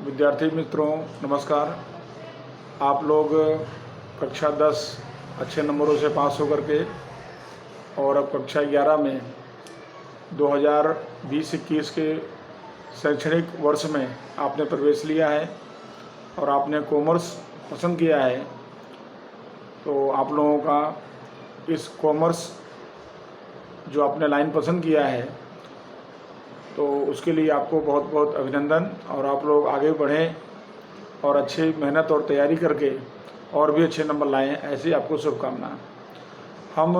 विद्यार्थी मित्रों नमस्कार। आप लोग कक्षा 10 अच्छे नंबरों से पास होकर के और अब कक्षा 11 में 2020-21 के शैक्षणिक वर्ष में आपने प्रवेश लिया है और आपने कॉमर्स पसंद किया है। तो आप लोगों का इस कॉमर्स जो आपने लाइन पसंद किया है तो उसके लिए आपको बहुत बहुत अभिनंदन। और आप लोग आगे बढ़ें और अच्छी मेहनत और तैयारी करके और भी अच्छे नंबर लाएं, ऐसी आपको शुभकामना। हम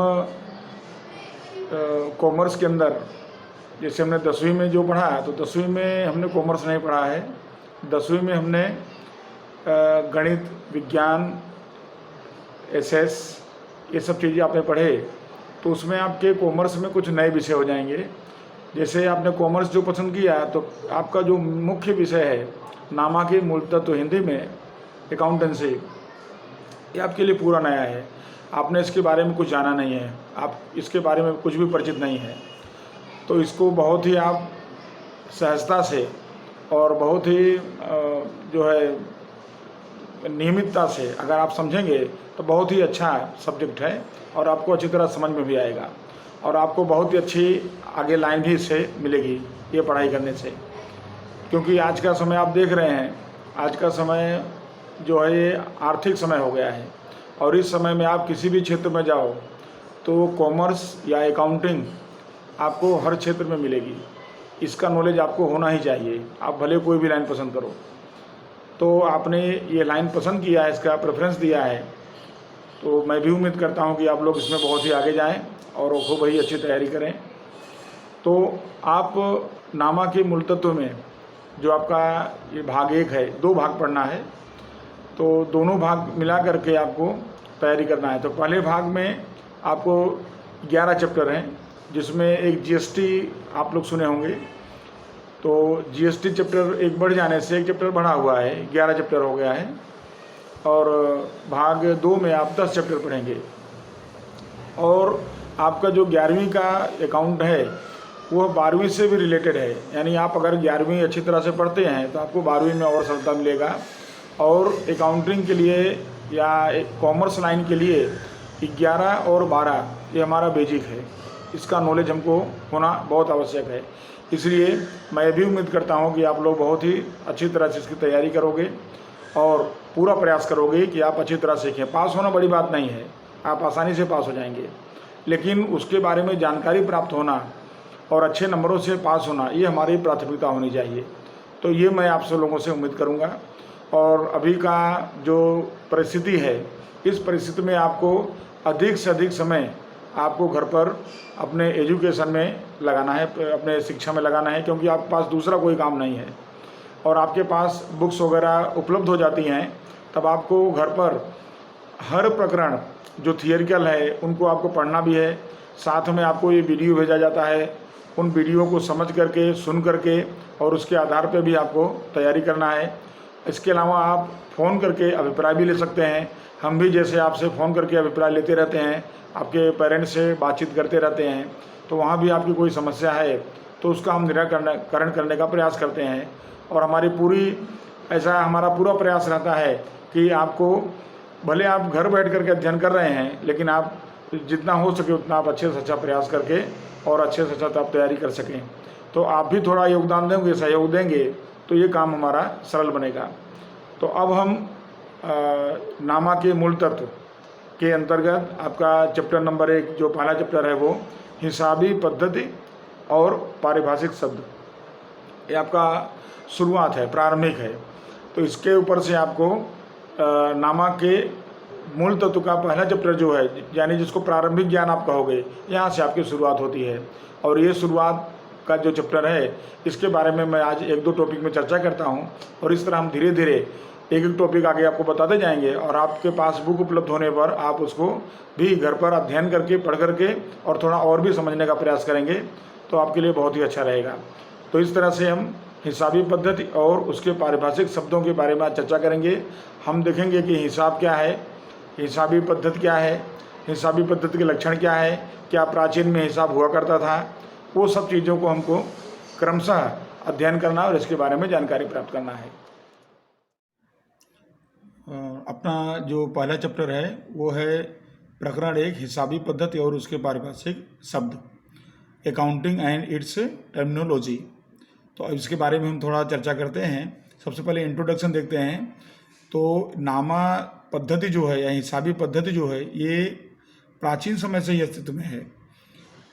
कॉमर्स के अंदर जैसे हमने 10वीं में जो पढ़ा तो 10वीं में हमने कॉमर्स नहीं पढ़ा है। 10वीं में हमने गणित, विज्ञान, एसएस ये सब चीज़ें आपने पढ़े तो उसमें आपके कॉमर्स में कुछ नए विषय हो जाएंगे। जैसे आपने कॉमर्स जो पसंद किया तो आपका जो मुख्य विषय है नामांकित मूल तत्व हिंदी में अकाउंटेंसी, ये आपके लिए पूरा नया है। आपने इसके बारे में कुछ जाना नहीं है, आप इसके बारे में कुछ भी परिचित नहीं है। तो इसको बहुत ही आप सहजता से और बहुत ही जो है नियमितता से अगर आप समझेंगे तो बहुत ही अच्छा सब्जेक्ट है और आपको अच्छी तरह समझ में भी आएगा और आपको बहुत ही अच्छी आगे लाइन भी इससे मिलेगी ये पढ़ाई करने से। क्योंकि आज का समय आप देख रहे हैं, आज का समय जो है ये आर्थिक समय हो गया है और इस समय में आप किसी भी क्षेत्र में जाओ तो कॉमर्स या अकाउंटिंग आपको हर क्षेत्र में मिलेगी। इसका नॉलेज आपको होना ही चाहिए, आप भले कोई भी लाइन पसंद करो। तो आपने ये लाइन पसंद किया है, इसका प्रेफरेंस दिया है, तो मैं भी उम्मीद करता हूँ कि आप लोग इसमें बहुत ही आगे जाएं और खूब ही अच्छी तैयारी करें। तो आप नामांकित मूल तत्व में जो आपका ये भाग 1 है, 2 भाग पढ़ना है, तो दोनों भाग मिला करके आपको तैयारी करना है। तो पहले भाग में आपको 11 चैप्टर हैं, जिसमें एक जीएसटी आप लोग सुने होंगे। तो जीएसटी चैप्टर एक बढ़ जाने से एक चैप्टर बढ़ा हुआ है, 11 चैप्टर हो गया है। और भाग 2 में आप 10 चैप्टर पढ़ेंगे। और आपका जो 11वीं का अकाउंट है वह 12वीं से भी रिलेटेड है, यानी आप अगर 11वीं अच्छी तरह से पढ़ते हैं तो आपको 12वीं में और सरलता मिलेगा। और अकाउंटिंग के लिए या कॉमर्स लाइन के लिए 11 और 12 ये हमारा बेसिक है, इसका नॉलेज हमको होना बहुत आवश्यक है। इसलिए मैं भी उम्मीद करता हूँ कि आप लोग बहुत ही अच्छी तरह से इसकी तैयारी करोगे और पूरा प्रयास करोगे कि आप अच्छी तरह सीखें। पास होना बड़ी बात नहीं है, आप आसानी से पास हो जाएंगे, लेकिन उसके बारे में जानकारी प्राप्त होना और अच्छे नंबरों से पास होना ये हमारी प्राथमिकता होनी चाहिए। तो ये मैं आप सब लोगों से उम्मीद करूँगा। और अभी का जो परिस्थिति है, इस परिस्थिति में आपको अधिक से अधिक समय आपको घर पर अपने एजुकेशन में लगाना है, अपने शिक्षा में लगाना है, क्योंकि आपके पास दूसरा कोई काम नहीं है और आपके पास बुक्स वगैरह उपलब्ध हो जाती हैं। तब आपको घर पर हर प्रकरण जो थियरिकल है उनको आपको पढ़ना भी है, साथ में आपको ये वीडियो भेजा जाता है, उन वीडियो को समझ करके, सुन करके और उसके आधार पे भी आपको तैयारी करना है। इसके अलावा आप फ़ोन करके अभिप्राय भी ले सकते हैं। हम भी जैसे आपसे फ़ोन करके अभिप्राय लेते रहते हैं, आपके पेरेंट्स से बातचीत करते रहते हैं, तो वहाँ भी आपकी कोई समस्या है तो उसका हम निराकरण करने का प्रयास करते हैं। और हमारा पूरा प्रयास रहता है कि आपको, भले आप घर बैठ करके अध्ययन कर रहे हैं, लेकिन आप जितना हो सके उतना आप अच्छे से अच्छा प्रयास करके और अच्छे से अच्छा आप तैयारी कर सकें। तो आप भी थोड़ा योगदान देंगे, सहयोग देंगे, तो ये काम हमारा सरल बनेगा। तो अब हम नामांकित मूल तत्व के अंतर्गत आपका चैप्टर नंबर 1 जो पहला चैप्टर है वो हिसाबी पद्धति और पारिभाषिक शब्द, ये आपका शुरुआत है, प्रारंभिक है। तो इसके ऊपर से आपको नामांकित मूल तत्व का पहला चैप्टर जो है, यानी जिसको प्रारंभिक ज्ञान आप कहोगे, यहाँ से आपकी शुरुआत होती है। और ये शुरुआत का जो चैप्टर है इसके बारे में मैं आज 1-2 टॉपिक में चर्चा करता हूँ और इस तरह हम धीरे धीरे एक टॉपिक आगे आपको बताते जाएंगे। और आपके पास बुक उपलब्ध होने पर आप उसको भी घर पर अध्ययन करके, पढ़ करके और थोड़ा और भी समझने का प्रयास करेंगे, तो आपके लिए बहुत ही अच्छा रहेगा। तो इस तरह से हम हिसाबी पद्धति और उसके पारिभाषिक शब्दों के बारे में आज चर्चा करेंगे। हम देखेंगे कि हिसाब क्या है, हिसाबी पद्धति क्या है, हिसाबी पद्धति के लक्षण क्या है, क्या प्राचीन में हिसाब हुआ करता था, वो सब चीज़ों को हमको क्रमशः अध्ययन करना और इसके बारे में जानकारी प्राप्त करना है। अपना जो पहला चैप्टर है वो है प्रकरण 1 हिसाबी पद्धति और उसके पारिभाषिक शब्द, अकाउंटिंग एंड इट्स टर्मिनोलॉजी। तो अब इसके बारे में हम थोड़ा चर्चा करते हैं। सबसे पहले इंट्रोडक्शन देखते हैं। तो नामा पद्धति जो है या हिसाबी पद्धति जो है ये प्राचीन समय से ही अस्तित्व में है।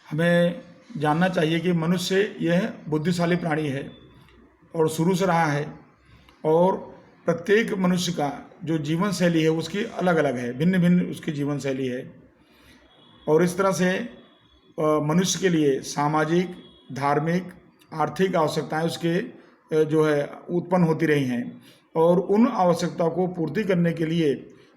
हमें जानना चाहिए कि मनुष्य यह बुद्धिशाली प्राणी है और शुरू से रहा है, और प्रत्येक मनुष्य का जो जीवन शैली है उसकी अलग अलग है, भिन्न भिन्न उसकी जीवन शैली है। और इस तरह से मनुष्य के लिए सामाजिक, धार्मिक, आर्थिक आवश्यकताएं उसके जो है उत्पन्न होती रही हैं, और उन आवश्यकताओं को पूर्ति करने के लिए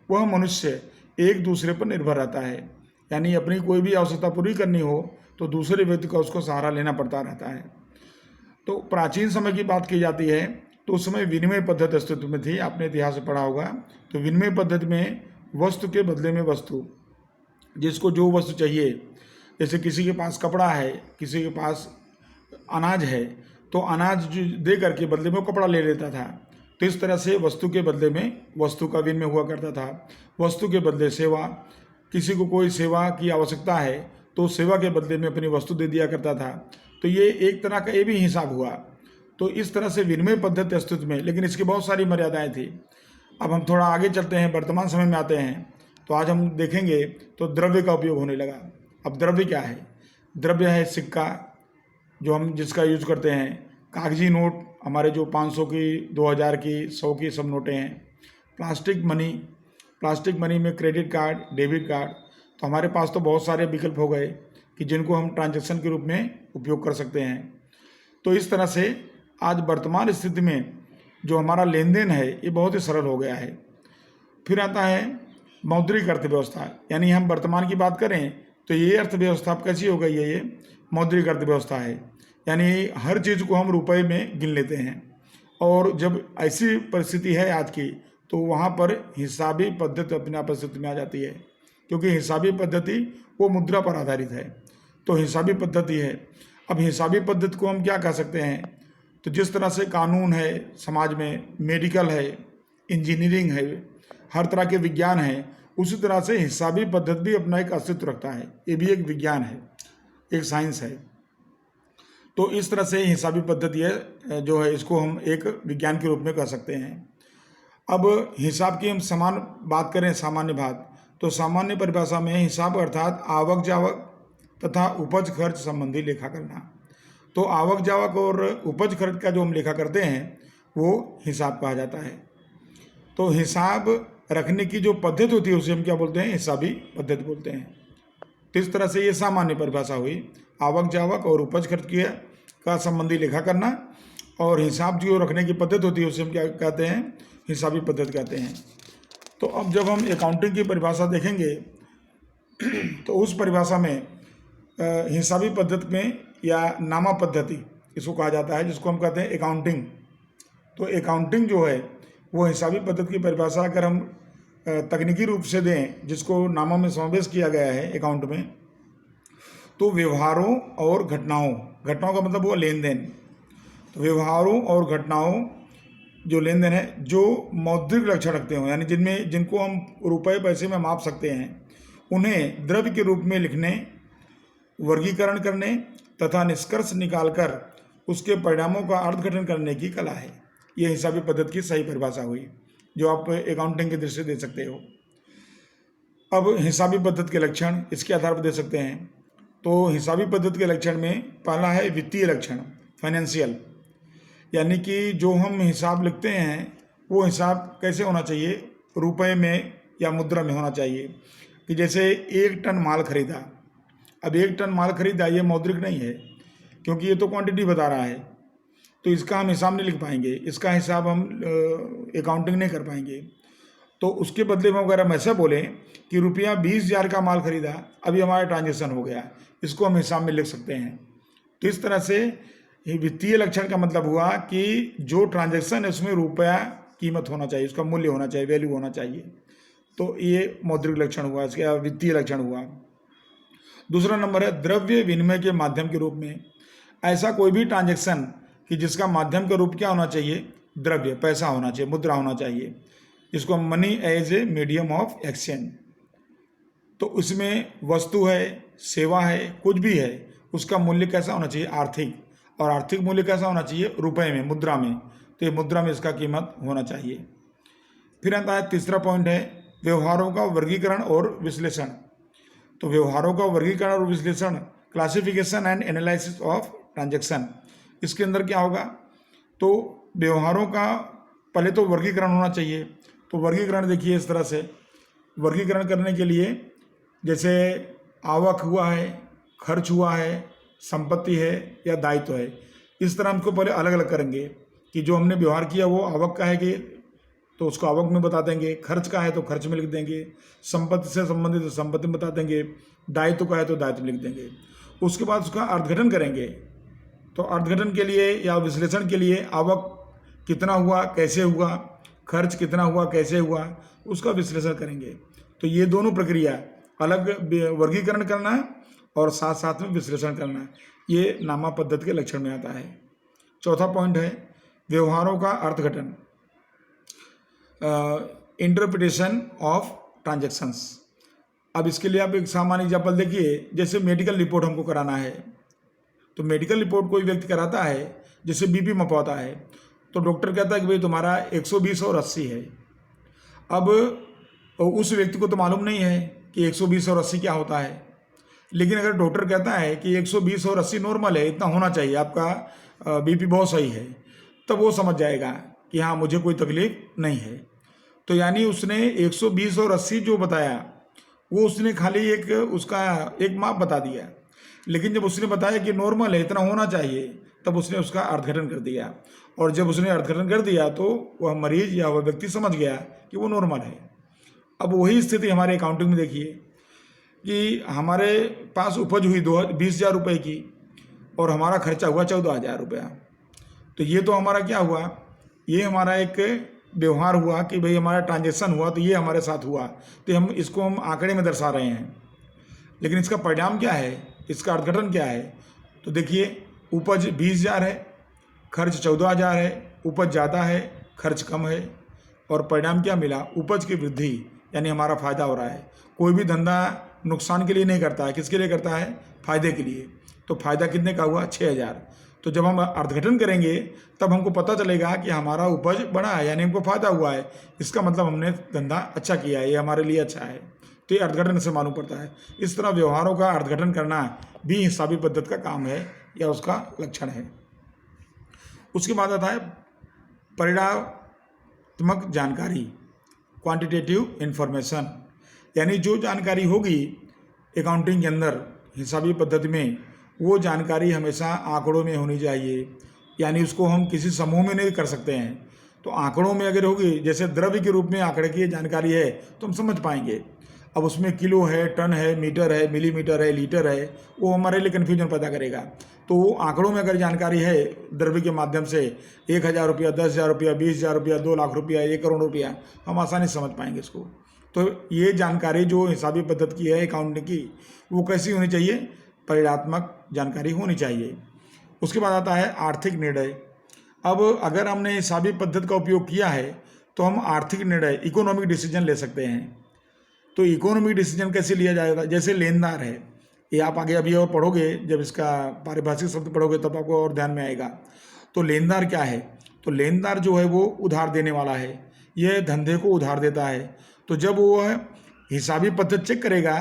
वह मनुष्य एक दूसरे पर निर्भर रहता है। यानी अपनी कोई भी आवश्यकता पूरी करनी हो तो दूसरे व्यक्ति का उसको सहारा लेना पड़ता रहता है। तो प्राचीन समय की बात की जाती है तो उस समय विनिमय पद्धति अस्तित्व में थी। आपने इतिहास में पढ़ा होगा। तो विनिमय पद्धति में वस्तु के बदले में वस्तु, जिसको जो वस्तु चाहिए, जैसे किसी के पास कपड़ा है, किसी के पास अनाज है, तो अनाज जो दे करके बदले में वो कपड़ा ले लेता था। तो इस तरह से वस्तु के बदले में वस्तु का विनिमय हुआ करता था। वस्तु के बदले सेवा, किसी को कोई सेवा की आवश्यकता है तो सेवा के बदले में अपनी वस्तु दे दिया करता था। तो ये एक तरह का ये भी हिसाब हुआ। तो इस तरह से विनिमय पद्धति अस्तित्व में, लेकिन इसकी बहुत सारी मर्यादाएं थी। अब हम थोड़ा आगे चलते हैं, वर्तमान समय में आते हैं। तो आज हम देखेंगे तो द्रव्य का उपयोग होने लगा। अब द्रव्य क्या है? द्रव्य है सिक्का, जो हम जिसका यूज करते हैं, कागजी नोट, हमारे जो 500 की, 2000 की, 100 की सब नोटें हैं। प्लास्टिक मनी, प्लास्टिक मनी में क्रेडिट कार्ड, डेबिट कार्ड। तो हमारे पास तो बहुत सारे विकल्प हो गए कि जिनको हम ट्रांजैक्शन के रूप में उपयोग कर सकते हैं। तो इस तरह से आज वर्तमान स्थिति में जो हमारा लेन देन है ये बहुत ही सरल हो गया है। फिर आता है मौद्रिक अर्थव्यवस्था। यानी हम वर्तमान की बात करें तो ये अर्थव्यवस्था कैसी हो गई है? ये मौद्रिक अर्थव्यवस्था है। यानी हर चीज़ को हम रुपए में गिन लेते हैं, और जब ऐसी परिस्थिति है आज की तो वहाँ पर हिसाबी पद्धति अपने आप अस्तित्व में आ जाती है, क्योंकि हिसाबी पद्धति वो मुद्रा पर आधारित है। तो हिसाबी पद्धति है। अब हिसाबी पद्धति को हम क्या कह सकते हैं? तो जिस तरह से कानून है समाज में, मेडिकल है, इंजीनियरिंग है, हर तरह के विज्ञान है, उसी तरह से हिसाबी पद्धति भी अपना एक अस्तित्व रखता है। ये भी एक विज्ञान है, एक साइंस है। तो इस तरह से हिसाबी पद्धति है जो है, इसको हम एक विज्ञान के रूप में कह सकते हैं। अब हिसाब की हम समान बात करें, सामान्य बात, तो सामान्य परिभाषा में हिसाब अर्थात आवक जावक तथा उपज खर्च संबंधी लेखा करना। तो आवक जावक और उपज खर्च का जो हम लेखा करते हैं वो हिसाब कहा जाता है। तो हिसाब रखने की जो पद्धति होती है उसे हम क्या बोलते हैं? हिसाबी पद्धति बोलते हैं। तो इस तरह से ये सामान्य परिभाषा हुई, आवक जावक और उपज खर्च का संबंधी लेखा करना, और हिसाब जो रखने की पद्धति होती है उसे हम क्या कहते हैं? हिसाबी पद्धति कहते हैं। तो अब जब हम अकाउंटिंग की परिभाषा देखेंगे तो उस परिभाषा में हिसाबी पद्धति में या नामा पद्धति इसको कहा जाता है, जिसको हम कहते हैं अकाउंटिंग। तो अकाउंटिंग जो है वो हिसाबी पद्धति की परिभाषा अगर हम तकनीकी रूप से दें, जिसको नामों में समावेश किया गया है अकाउंट में, तो व्यवहारों और घटनाओं का मतलब हुआ लेन देन। तो व्यवहारों और घटनाओं जो लेन देन है जो मौद्रिक लक्षण रखते हो, यानी जिनको हम रुपए पैसे में माप सकते हैं, उन्हें द्रव्य के रूप में लिखने, वर्गीकरण करने तथा निष्कर्ष निकालकर उसके परिणामों का अर्थघटन करने की कला है। यह हिसाबी पद्धति की सही परिभाषा हुई, जो आप अकाउंटिंग की दृष्टि से दे सकते हो। अब हिसाबी पद्धति के लक्षण इसके आधार पर दे सकते हैं। तो हिसाबी पद्धति के लक्षण में पहला है वित्तीय लक्षण, फाइनेंशियल। यानी कि जो हम हिसाब लिखते हैं वो हिसाब कैसे होना चाहिए? रुपए में या मुद्रा में होना चाहिए। कि जैसे 1 टन माल खरीदा, अब 1 टन माल खरीदा, ये मौद्रिक नहीं है क्योंकि ये तो क्वांटिटी बता रहा है, तो इसका हम हिसाब नहीं लिख पाएंगे, इसका हिसाब हम अकाउंटिंग नहीं कर पाएंगे। तो उसके बदले में अगर हम ऐसा बोलें कि रुपया 20,000 का माल खरीदा, अभी हमारा ट्रांजेक्शन हो गया, इसको हम हिसाब में लिख सकते हैं। तो इस तरह से ये वित्तीय लक्षण का मतलब हुआ कि जो ट्रांजेक्शन है उसमें रुपया कीमत होना चाहिए, उसका मूल्य होना चाहिए, वैल्यू होना चाहिए। तो ये मौद्रिक लक्षण हुआ, इसका वित्तीय लक्षण हुआ। दूसरा नंबर है द्रव्य विनिमय के माध्यम के रूप में। ऐसा कोई भी ट्रांजेक्शन कि जिसका माध्यम का रूप क्या होना चाहिए? द्रव्य, पैसा होना चाहिए, मुद्रा होना चाहिए। इसको हम money as a medium of exchange. तो उसमें वस्तु है, सेवा है, कुछ भी है, उसका मूल्य कैसा होना चाहिए? आर्थिक। और आर्थिक मूल्य कैसा होना चाहिए? रुपए में, मुद्रा में। तो ये मुद्रा में इसका कीमत होना चाहिए। फिर आता है तीसरा पॉइंट है व्यवहारों का वर्गीकरण और विश्लेषण। तो व्यवहारों का वर्गीकरण और विश्लेषण, classification and analysis of transaction. इसके अंदर क्या होगा? तो व्यवहारों का पहले तो वर्गीकरण होना चाहिए। तो वर्गीकरण देखिए इस तरह से, वर्गीकरण करने के लिए जैसे आवक हुआ है, खर्च हुआ है, संपत्ति है या दायित्व है, इस तरह हमको पहले अलग अलग करेंगे कि जो हमने व्यवहार किया वो आवक का है कि तो उसको आवक में बता देंगे, खर्च का है तो खर्च में लिख देंगे, संपत्ति से संबंधित तो संपत्ति में बता देंगे, दायित्व का है तो दायित्व में लिख देंगे। उसके बाद उसका अर्थघटन करेंगे। तो अर्थघटन के लिए या विश्लेषण के लिए आवक कितना हुआ, कैसे हुआ, खर्च कितना हुआ, कैसे हुआ, उसका विश्लेषण करेंगे। तो ये दोनों प्रक्रिया, अलग वर्गीकरण करना और साथ साथ में विश्लेषण करना, ये नामा पद्धति के लक्षण में आता है। चौथा पॉइंट है व्यवहारों का अर्थघटन, इंटरप्रिटेशन ऑफ ट्रांजैक्शंस। अब इसके लिए आप एक सामान्य एग्जाम्पल देखिए, जैसे मेडिकल रिपोर्ट हमको कराना है। तो मेडिकल रिपोर्ट कोई व्यक्ति कराता है, जैसे बीपी मपवाता है, तो डॉक्टर कहता है कि भाई तुम्हारा 120 और 80 है। अब उस व्यक्ति को तो मालूम नहीं है कि 120 और 80 क्या होता है, लेकिन अगर डॉक्टर कहता है कि 120 और 80 नॉर्मल है, इतना होना चाहिए, आपका बीपी बहुत सही है, तब वो समझ जाएगा कि हाँ मुझे कोई तकलीफ नहीं है। तो यानी उसने 120 और 80 जो बताया वो उसने खाली एक उसका एक माप बता दिया, लेकिन जब उसने बताया कि नॉर्मल है, इतना होना चाहिए, तब उसने उसका अर्थघटन कर दिया। और जब उसने अर्थघटन कर दिया तो वह मरीज या वह व्यक्ति समझ गया कि वो नॉर्मल है। अब वही स्थिति हमारे अकाउंटिंग में देखिए कि हमारे पास उपज हुई 20,000 रुपये की और हमारा खर्चा हुआ 14,000 रुपया। तो ये तो हमारा क्या हुआ? ये हमारा एक व्यवहार हुआ कि भाई हमारा ट्रांजैक्शन हुआ, तो ये हमारे साथ हुआ, तो हम आंकड़े में दर्शा रहे हैं। लेकिन इसका परिणाम क्या है, इसका अर्थघटन क्या है? तो देखिए उपज 20,000 है, खर्च 14,000 है, उपज ज़्यादा है, खर्च कम है, और परिणाम क्या मिला? उपज की वृद्धि, यानी हमारा फायदा हो रहा है। कोई भी धंधा नुकसान के लिए नहीं करता है, किसके लिए करता है? फायदे के लिए। तो फायदा कितने का हुआ? 6,000। तो जब हम अर्थघटन करेंगे तब हमको पता चलेगा कि हमारा उपज बढ़ा है, यानी हमको फायदा हुआ है, इसका मतलब हमने धंधा अच्छा किया है, ये हमारे लिए अच्छा है। तो ये अर्थघटन से मालूम पड़ता है। इस तरह व्यवहारों का अर्थघटन करना भी हिसाबी पद्धति का काम है या उसका लक्षण है। उसके बाद आता है परिणामात्मक जानकारी, क्वांटिटेटिव इन्फॉर्मेशन, यानी जो जानकारी होगी अकाउंटिंग के अंदर हिसाबी पद्धति में, वो जानकारी हमेशा आंकड़ों में होनी चाहिए, यानी उसको हम किसी समूह में नहीं कर सकते हैं। तो आंकड़ों में अगर होगी, जैसे द्रव्य के रूप में आंकड़े की जानकारी है तो हम समझ पाएंगे। अब उसमें किलो है, टन है, मीटर है, मिलीमीटर है, लीटर है, वो हमारे लिए कन्फ्यूजन पैदा करेगा। तो वो आंकड़ों में अगर जानकारी है द्रव्य के माध्यम से 1,000 रुपया, 10,000 रुपया, 20,000 रुपया, 2 लाख रुपया, 1 करोड़ रुपया, हम आसानी से समझ पाएंगे इसको। तो ये जानकारी जो हिसाबी पद्धति की है अकाउंटिंग की, वो कैसी होनी चाहिए? परिणात्मक जानकारी होनी चाहिए। उसके बाद आता है आर्थिक निर्णय। अब अगर हमने हिसाबी पद्धति का उपयोग किया है तो हम आर्थिक निर्णय, इकोनॉमिक डिसीजन ले सकते हैं। तो इकोनॉमिक डिसीजन कैसे लिया जाएगा? जैसे लेनदार है, ये आप आगे अभी और पढ़ोगे, जब इसका पारिभाषिक शब्द पढ़ोगे तब आपको और ध्यान में आएगा। तो लेनदार क्या है? तो लेनदार जो है वो उधार देने वाला है, यह धंधे को उधार देता है। तो जब वो हिसाबी पद्धति चेक करेगा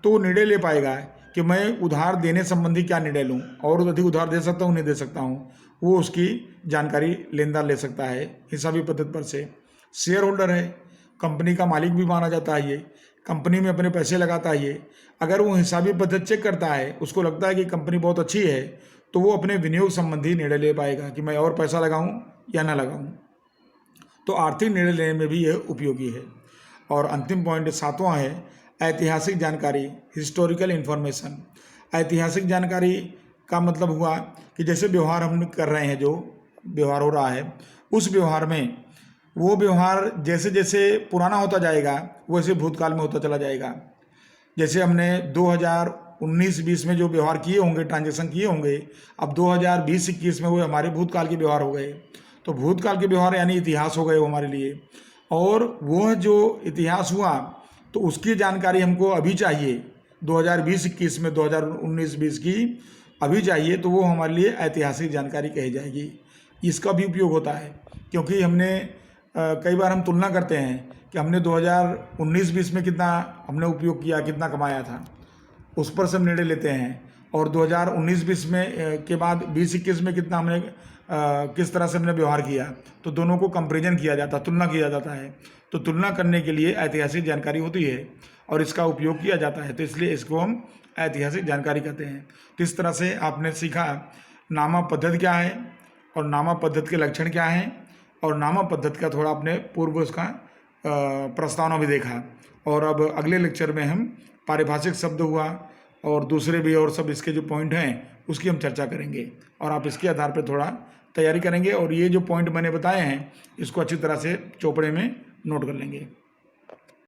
तो निर्णय ले पाएगा कि मैं उधार देने संबंधी क्या निर्णय लूँ, और अधिक उधार दे सकता हूँ, नहीं दे सकता हूँ, वो उसकी जानकारी लेनदार ले सकता है हिसाबी पद्धति पर से। शेयर होल्डर है, कंपनी का मालिक भी माना जाता है, ये कंपनी में अपने पैसे लगाता है। ये अगर वो हिसाबी पद्धति चेक करता है, उसको लगता है कि कंपनी बहुत अच्छी है, तो वो अपने विनियोग संबंधी निर्णय ले पाएगा कि मैं और पैसा लगाऊं या ना लगाऊं। तो आर्थिक निर्णय लेने में भी यह उपयोगी है। और अंतिम पॉइंट 7वां है ऐतिहासिक जानकारी, हिस्टोरिकल इन्फॉर्मेशन। ऐतिहासिक जानकारी का मतलब हुआ कि जैसे व्यवहार हम कर रहे हैं, जो व्यवहार हो रहा है, उस व्यवहार में वो व्यवहार जैसे जैसे पुराना होता जाएगा वैसे भूतकाल में होता चला जाएगा। जैसे हमने 2019-20 में जो व्यवहार किए होंगे, ट्रांजैक्शन किए होंगे, अब 2020-21 में वो हमारे भूतकाल के व्यवहार हो गए। तो भूतकाल के व्यवहार यानी इतिहास हो गए वो हमारे लिए। और वह जो इतिहास हुआ तो उसकी जानकारी हमको अभी चाहिए, 2020-21 में, 2019-20 की अभी चाहिए, तो वो हमारे लिए ऐतिहासिक जानकारी कही जाएगी। इसका भी उपयोग होता है क्योंकि हमने कई बार हम तुलना करते हैं कि हमने 2019-20 में कितना हमने उपयोग किया, कितना कमाया था, उस पर से हम निर्णय लेते हैं। और 2019-20 में के बाद 20-21 में कितना हमने किस तरह से हमने व्यवहार किया, तो दोनों को कंपैरिजन किया जाता है, तुलना किया जाता है। तो तुलना करने के लिए ऐतिहासिक जानकारी होती है और इसका उपयोग किया जाता है, तो इसलिए इसको हम ऐतिहासिक जानकारी कहते हैं। तो इस तरह से आपने सीखा नामा पद्धति क्या है और नामा पद्धति के लक्षण क्या हैं, और नामा पद्धति का थोड़ा आपने पूर्व उसका प्रस्तावना भी देखा। और अब अगले लेक्चर में हम पारिभाषिक शब्द हुआ और दूसरे भी और सब इसके जो पॉइंट हैं उसकी हम चर्चा करेंगे, और आप इसके आधार पर थोड़ा तैयारी करेंगे और ये जो पॉइंट मैंने बताए हैं इसको अच्छी तरह से चोपड़े में नोट कर लेंगे।